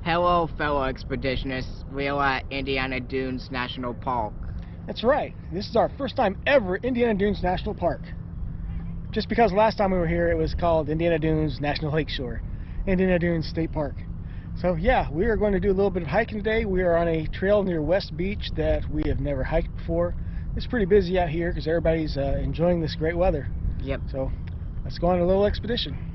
Hello, fellow expeditionists. We are at Indiana Dunes National Park. That's right. This is our first time ever at Indiana Dunes National Park. Just because last time we were here it was called Indiana Dunes National Lakeshore, Indiana Dunes State Park. So yeah, we are going to do a little bit of hiking today. We are on a trail near West Beach that we have never hiked before. It's pretty busy out here because everybody's enjoying this great weather. Yep. So let's go on a little expedition.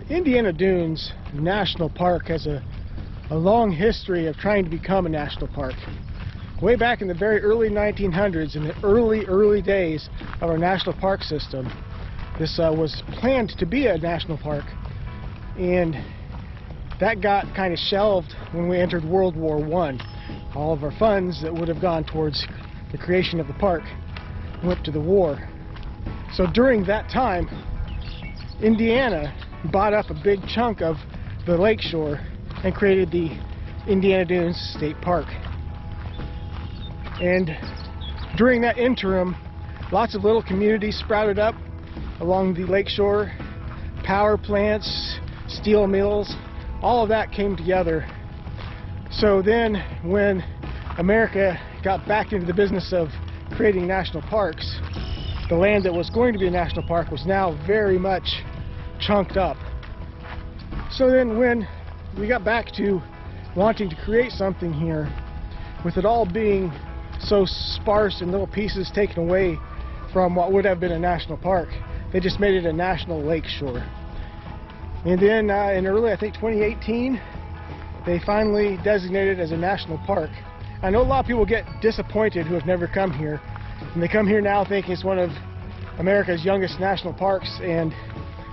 Indiana Dunes National Park has a long history of trying to become a national park. Way back in the very early 1900s, in the early days of our national park system, this was planned to be a national park, and that got kind of shelved when we entered World War I. All of our funds that would have gone towards the creation of the park went to the war. So during that time, Indiana bought up a big chunk of the lakeshore and created the Indiana Dunes State Park. And during that interim, lots of little communities sprouted up along the lakeshore. Power plants, steel mills, all of that came together. So then when America got back into the business of creating national parks, the land that was going to be a national park was now very much chunked up. So then when we got back to wanting to create something here, with it all being so sparse and little pieces taken away from what would have been a national park, they just made it a national lakeshore. And then in early, I think 2018, they finally designated it as a national park. I know a lot of people get disappointed who have never come here, and they come here now thinking it's one of America's youngest national parks, and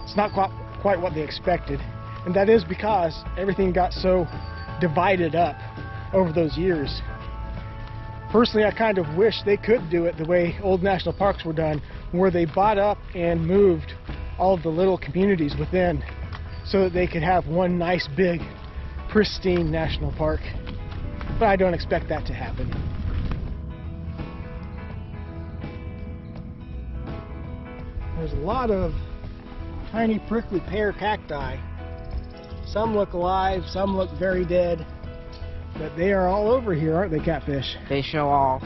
it's not quite what they expected. And that is because everything got so divided up over those years. Personally, I kind of wish they could do it the way old national parks were done, where they bought up and moved all of the little communities within so that they could have one nice big pristine national park. But I don't expect that to happen. There's a lot of tiny prickly pear cacti. Some look alive, some look very dead, but they are all over here, aren't they, Catfish? They show off.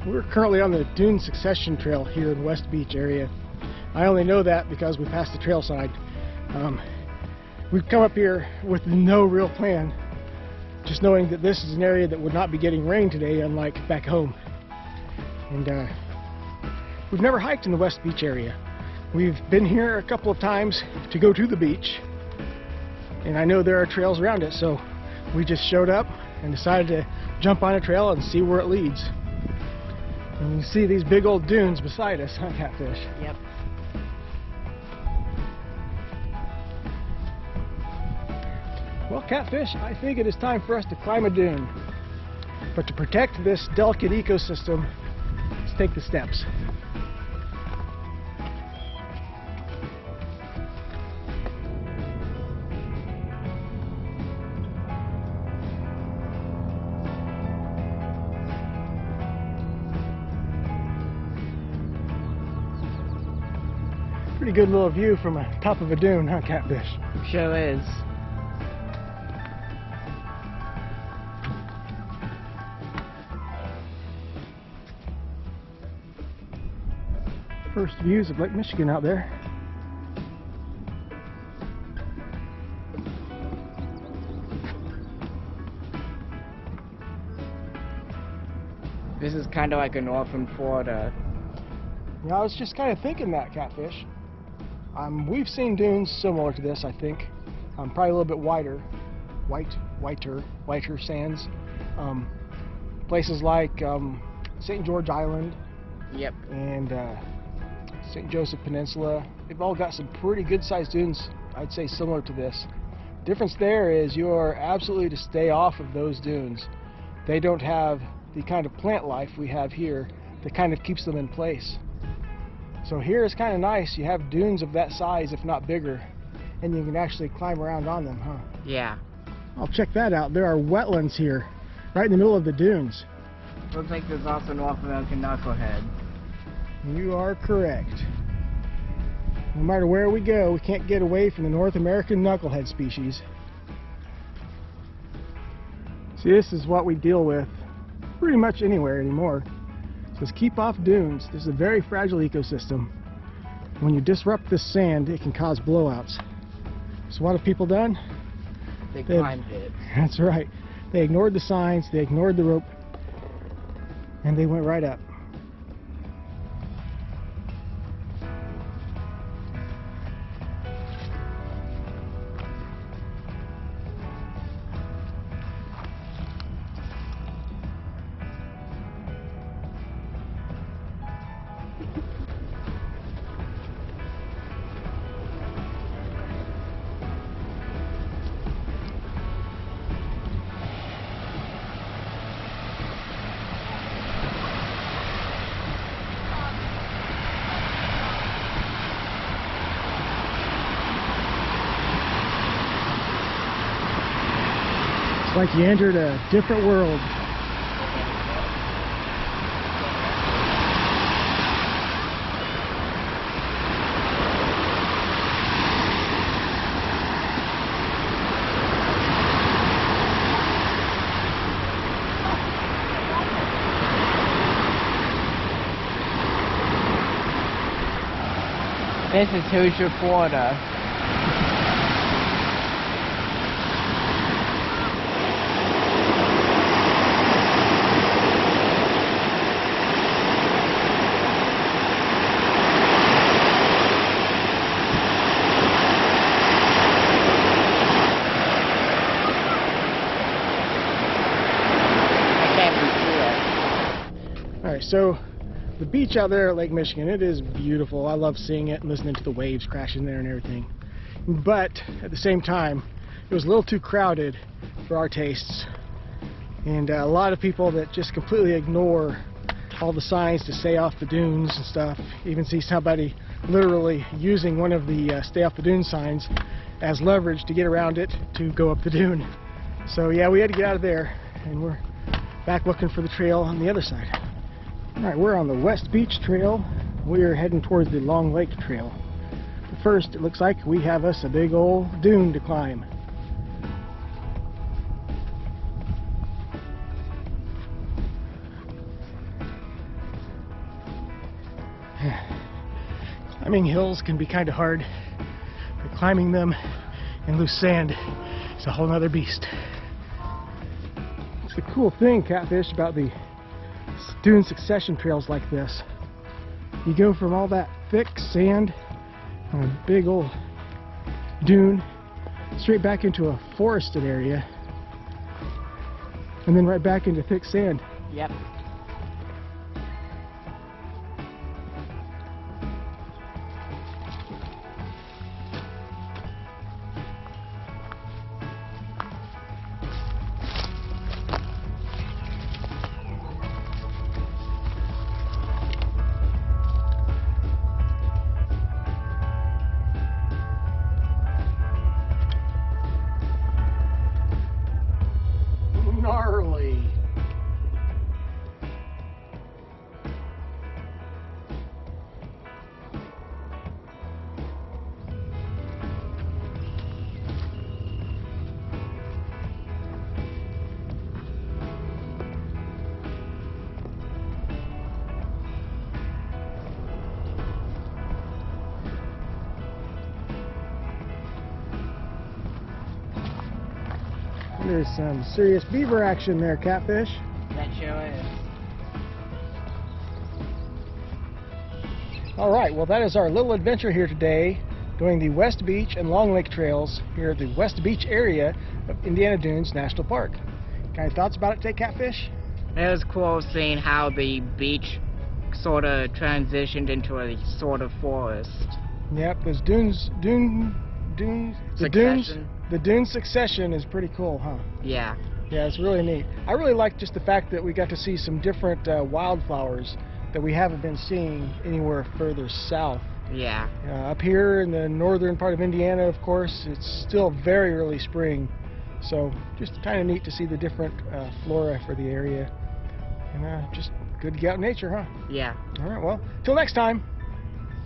We're currently on the Dune Succession Trail here in West Beach area. I only know that because we passed the trail side. We've come up here with no real plan, just knowing that this is an area that would not be getting rain today, unlike back home. And we've never hiked in the West Beach area. We've been here a couple of times to go to the beach, and I know there are trails around it, so we just showed up and decided to jump on a trail and see where it leads. And you see these big old dunes beside us, huh, Catfish? Yep. Well, Catfish, I think it is time for us to climb a dune. But to protect this delicate ecosystem, let's take the steps. Pretty good little view from the top of a dune, huh, Catfish? Sure is. First views of Lake Michigan out there. This is kind of like a northern Florida. Yeah, I was just kind of thinking that, Catfish. We've seen dunes similar to this, I think. Probably a little bit wider, whiter sands. Places like St. George Island. Yep. And St. Joseph Peninsula. They've all got some pretty good-sized dunes, I'd say, similar to this. Difference there is you are absolutely to stay off of those dunes. They don't have the kind of plant life we have here that kind of keeps them in place. So here is kind of nice. You have dunes of that size, if not bigger, and you can actually climb around on them, huh? Yeah. Oh, check that out. There are wetlands here, right in the middle of the dunes. Looks like there's also North American knucklehead. You are correct. No matter where we go, we can't get away from the North American knucklehead species. See, this is what we deal with pretty much anywhere anymore. It says keep off dunes. This is a very fragile ecosystem. When you disrupt this sand, it can cause blowouts. So what have people done? They climbed it. That's right. They ignored the signs, they ignored the rope, and they went right up. Like you entered a different world. This is Hoosier, Florida. Alright, so the beach out there at Lake Michigan, it is beautiful. I love seeing it and listening to the waves crashing there and everything. But at the same time, it was a little too crowded for our tastes. And a lot of people that just completely ignore all the signs to stay off the dunes and stuff. Even see somebody literally using one of the stay off the dune signs as leverage to get around it to go up the dune. So yeah, we had to get out of there, and we're back looking for the trail on the other side. Alright, we're on the West Beach Trail. We are heading towards the Long Lake Trail. But first, it looks like we have us a big old dune to climb. Climbing hills can be kind of hard, but climbing them in loose sand is a whole other beast. It's the cool thing, Catfish, about the dune succession trails like this. You go from all that thick sand on a big old dune straight back into a forested area, and then right back into thick sand. Yep. Gnarly. There's some serious beaver action there, Catfish. That sure is. Alright, well that is our little adventure here today, doing the West Beach and Long Lake trails here at the West Beach area of Indiana Dunes National Park. Any thoughts about it today, Catfish? It was cool seeing how the beach sort of transitioned into a sort of forest. Yep, those the dune succession is pretty cool, huh? Yeah. Yeah, it's really neat. I really like just the fact that we got to see some different wildflowers that we haven't been seeing anywhere further south. Yeah. Up here in the northern part of Indiana, of course, it's still very early spring, so just kind of neat to see the different flora for the area, and just good to get out in nature, huh? Yeah. All right, well, till next time.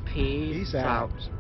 Peace out. out.